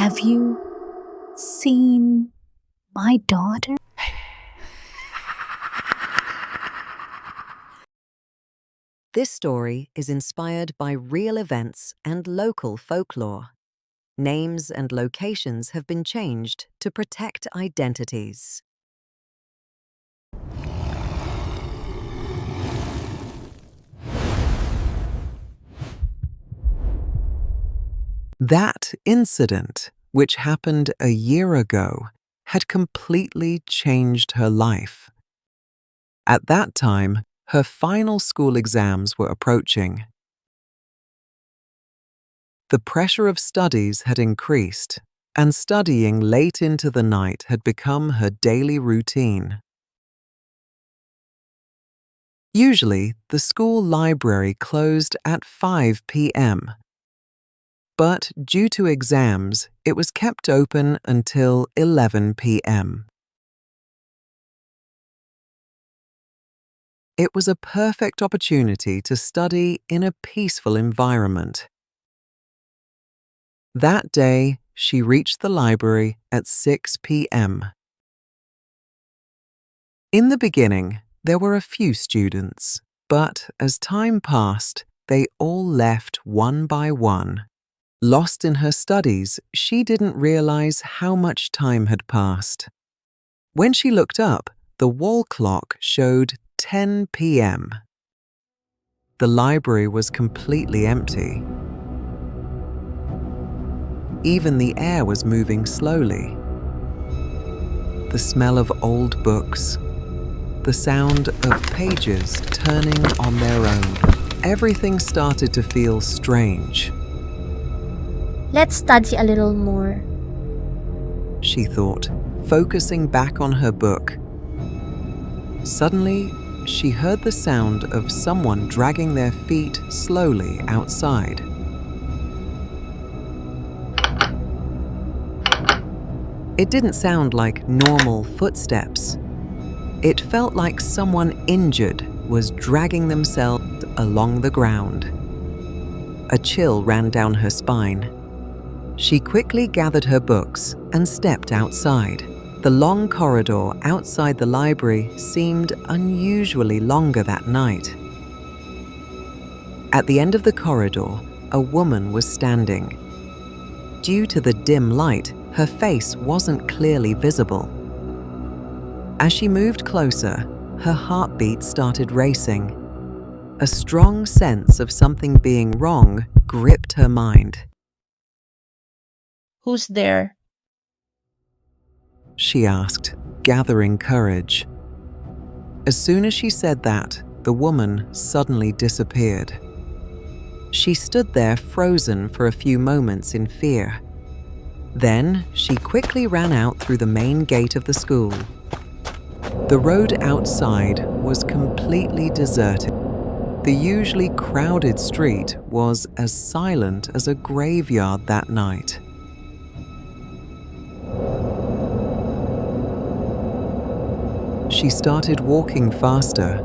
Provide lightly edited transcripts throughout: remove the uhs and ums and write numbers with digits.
Have you seen my daughter? This story is inspired by real events and local folklore. Names and locations have been changed to protect identities. That incident, which happened a year ago, had completely changed her life. At that time, her final school exams were approaching. The pressure of studies had increased, and studying late into the night had become her daily routine. Usually, the school library closed at 5 p.m., but due to exams, it was kept open until 11 p.m. It was a perfect opportunity to study in a peaceful environment. That day, she reached the library at 6 p.m. In the beginning, there were a few students, but as time passed, they all left one by one. Lost in her studies, she didn't realize how much time had passed. When she looked up, the wall clock showed 10 p.m. The library was completely empty. Even the air was moving slowly. The smell of old books, the sound of pages turning on their own. Everything started to feel strange. Let's study a little more, she thought, focusing back on her book. Suddenly, she heard the sound of someone dragging their feet slowly outside. It didn't sound like normal footsteps. It felt like someone injured was dragging themselves along the ground. A chill ran down her spine. She quickly gathered her books and stepped outside. The long corridor outside the library seemed unusually longer that night. At the end of the corridor, a woman was standing. Due to the dim light, her face wasn't clearly visible. As she moved closer, her heartbeat started racing. A strong sense of something being wrong gripped her mind. who's there? She asked, gathering courage. As soon as she said that, the woman suddenly disappeared. She stood there frozen for a few moments in fear. Then she quickly ran out through the main gate of the school. The road outside was completely deserted. The usually crowded street was as silent as a graveyard that night. She started walking faster.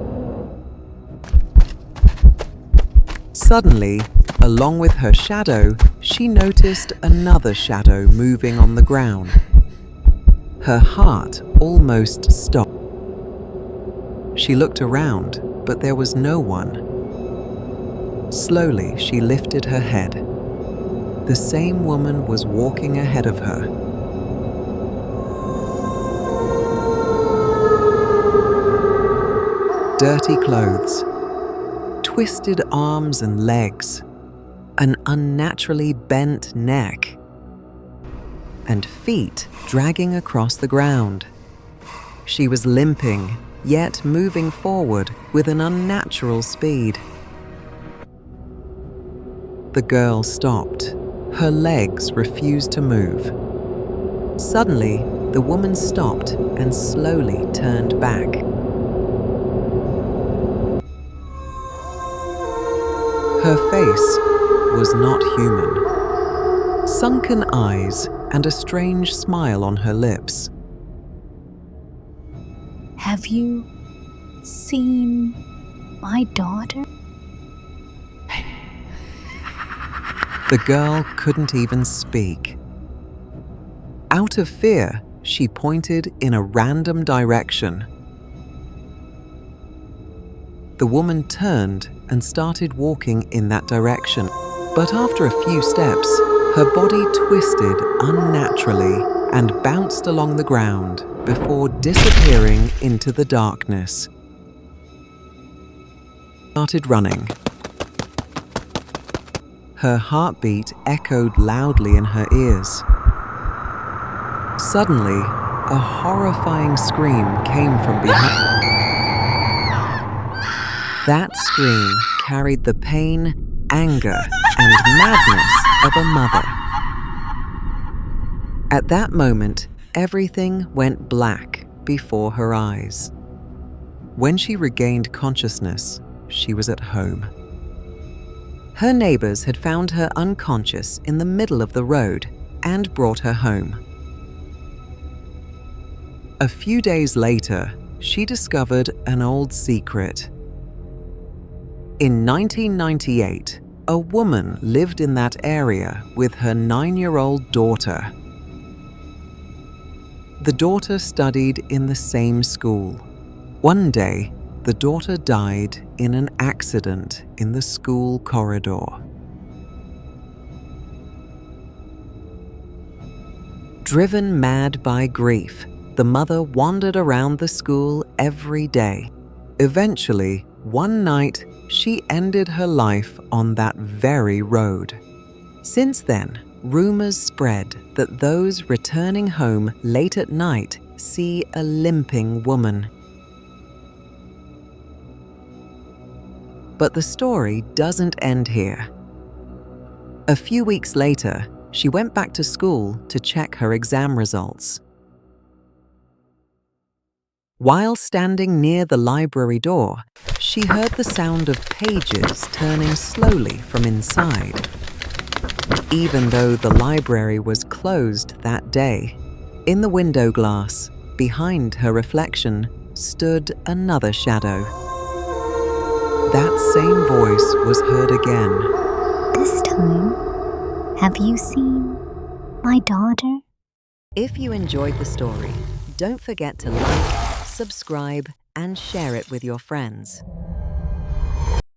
Suddenly, along with her shadow, she noticed another shadow moving on the ground. Her heart almost stopped. She looked around, but there was no one. Slowly, she lifted her head. The same woman was walking ahead of her. Dirty clothes, twisted arms and legs, an unnaturally bent neck, and feet dragging across the ground. She was limping, yet moving forward with an unnatural speed. The girl stopped. Her legs refused to move. Suddenly, the woman stopped and slowly turned back. Her face was not human. Sunken eyes and a strange smile on her lips. Have you seen my daughter? The girl couldn't even speak. Out of fear, she pointed in a random direction. The woman turned and started walking in that direction, but after a few steps, her body twisted unnaturally and bounced along the ground before disappearing into the darkness. Started running. Her heartbeat echoed loudly in her ears. Suddenly, a horrifying scream came from behind. That scream carried the pain, anger, and madness of a mother. At that moment, everything went black before her eyes. When she regained consciousness, she was at home. Her neighbors had found her unconscious in the middle of the road and brought her home. A few days later, she discovered an old secret. In 1998, a woman lived in that area with her 9-year-old daughter. The daughter studied in the same school. One day, the daughter died in an accident in the school corridor. Driven mad by grief, the mother wandered around the school every day. Eventually, one night, she ended her life on that very road. Since then, rumors spread that those returning home late at night see a limping woman. But the story doesn't end here. A few weeks later, she went back to school to check her exam results. While standing near the library door, she heard the sound of pages turning slowly from inside. Even though the library was closed that day, in the window glass, behind her reflection, stood another shadow. That same voice was heard again. This time, have you seen my daughter? If you enjoyed the story, don't forget to like, subscribe, and share it with your friends.